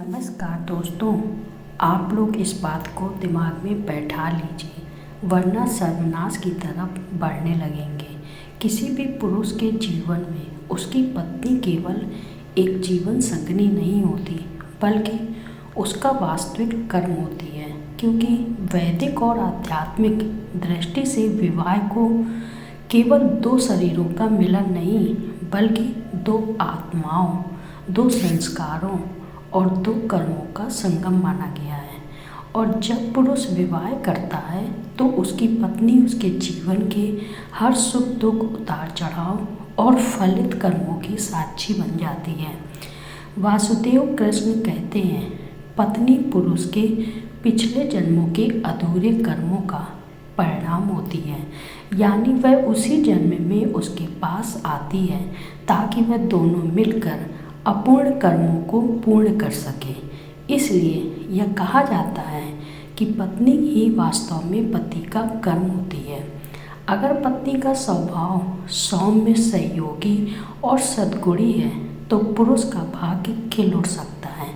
नमस्कार दोस्तों, आप लोग इस बात को दिमाग में बैठा लीजिए, वरना सर्वनाश की तरफ बढ़ने लगेंगे। किसी भी पुरुष के जीवन में उसकी पत्नी केवल एक जीवन संगिनी नहीं होती, बल्कि उसका वास्तविक कर्म होती है। क्योंकि वैदिक और आध्यात्मिक दृष्टि से विवाह को केवल दो शरीरों का मिलन नहीं, बल्कि दो आत्माओं, दो संस्कारों और दो कर्मों का संगम माना गया है। और जब पुरुष विवाह करता है तो उसकी पत्नी उसके जीवन के हर सुख दुख, उतार चढ़ाव और फलित कर्मों की साक्षी बन जाती है। वासुदेव कृष्ण कहते हैं, पत्नी पुरुष के पिछले जन्मों के अधूरे कर्मों का परिणाम होती है। यानी वह उसी जन्म में उसके पास आती है ताकि वह दोनों मिलकर अपूर्ण कर्मों को पूर्ण कर सके। इसलिए यह कहा जाता है कि पत्नी ही वास्तव में पति का कर्म होती है। अगर पत्नी का स्वभाव सौम्य, सहयोगी और सद्गुणी है तो पुरुष का भाग्य खिल उठ सकता है,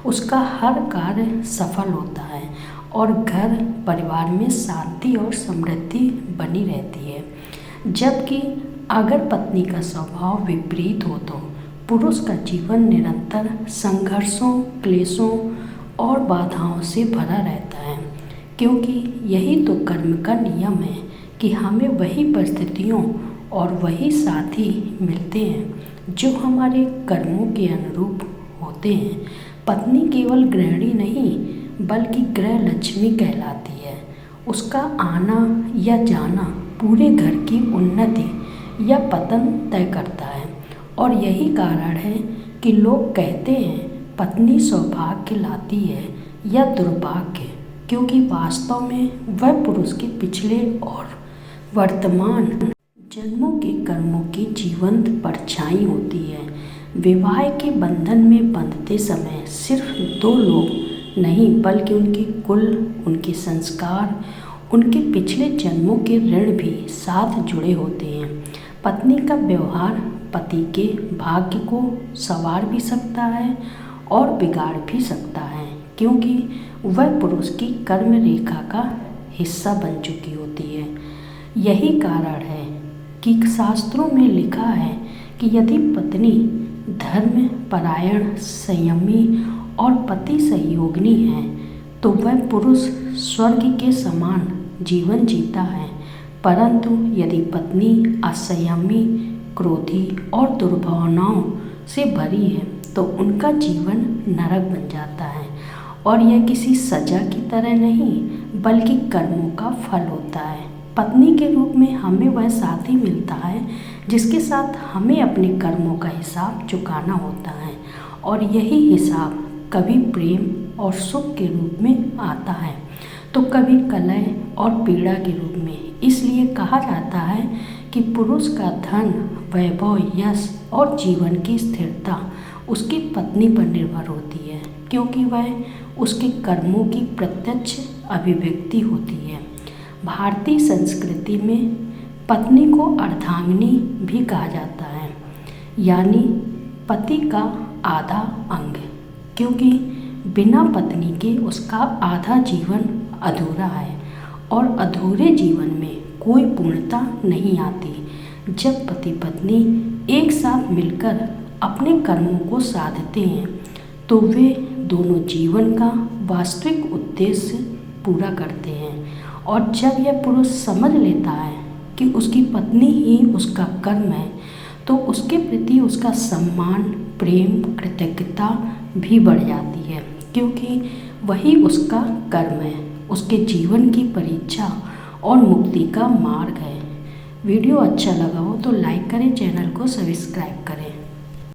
उसका हर कार्य सफल होता है और घर परिवार में शांति और समृद्धि बनी रहती है। जबकि अगर पत्नी का स्वभाव विपरीत हो तो पुरुष का जीवन निरंतर संघर्षों, क्लेशों और बाधाओं से भरा रहता है। क्योंकि यही तो कर्म का नियम है कि हमें वही परिस्थितियों और वही साथी मिलते हैं जो हमारे कर्मों के अनुरूप होते हैं। पत्नी केवल गृहिणी नहीं, बल्कि गृह लक्ष्मी कहलाती है। उसका आना या जाना पूरे घर की उन्नति या पतन तय करता है। और यही कारण है कि लोग कहते हैं पत्नी सौभाग्य लाती है या दुर्भाग्य, क्योंकि वास्तव में वह पुरुष के पिछले और वर्तमान जन्मों के कर्मों की जीवंत परछाई होती है। विवाह के बंधन में बंधते समय सिर्फ दो लोग नहीं, बल्कि उनके कुल, उनके संस्कार, उनके पिछले जन्मों के ऋण भी साथ जुड़े होते हैं। पत्नी का व्यवहार पति के भाग्य को संवार भी सकता है और बिगाड़ भी सकता है, क्योंकि वह पुरुष की कर्म रेखा का हिस्सा बन चुकी होती है। यही कारण है कि शास्त्रों में लिखा है कि यदि पत्नी धर्म परायण, संयमी और पति सहयोगिनी है तो वह पुरुष स्वर्ग के समान जीवन जीता है। परंतु यदि पत्नी असंयमी, क्रोधी और दुर्भावनाओं से भरी है तो उनका जीवन नरक बन जाता है। और यह किसी सजा की तरह नहीं, बल्कि कर्मों का फल होता है। पत्नी के रूप में हमें वह साथी मिलता है जिसके साथ हमें अपने कर्मों का हिसाब चुकाना होता है। और यही हिसाब कभी प्रेम और सुख के रूप में आता है तो कभी कलह और पीड़ा के रूप में। इसलिए कहा जाता है कि पुरुष का धन, वैभव, यश और जीवन की स्थिरता उसकी पत्नी पर निर्भर होती है, क्योंकि वह उसके कर्मों की प्रत्यक्ष अभिव्यक्ति होती है। भारतीय संस्कृति में पत्नी को अर्धांगिनी भी कहा जाता है, यानी पति का आधा अंग, क्योंकि बिना पत्नी के उसका आधा जीवन अधूरा है और अधूरे जीवन में कोई पूर्णता नहीं आती। जब पति पत्नी एक साथ मिलकर अपने कर्मों को साधते हैं तो वे दोनों जीवन का वास्तविक उद्देश्य पूरा करते हैं। और जब यह पुरुष समझ लेता है कि उसकी पत्नी ही उसका कर्म है तो उसके प्रति उसका सम्मान, प्रेम, कृतज्ञता भी बढ़ जाती है, क्योंकि वही उसका कर्म है, उसके जीवन की परीक्षा और मुक्ति का मार्ग है। वीडियो अच्छा लगा हो तो लाइक करें, चैनल को सब्सक्राइब करें।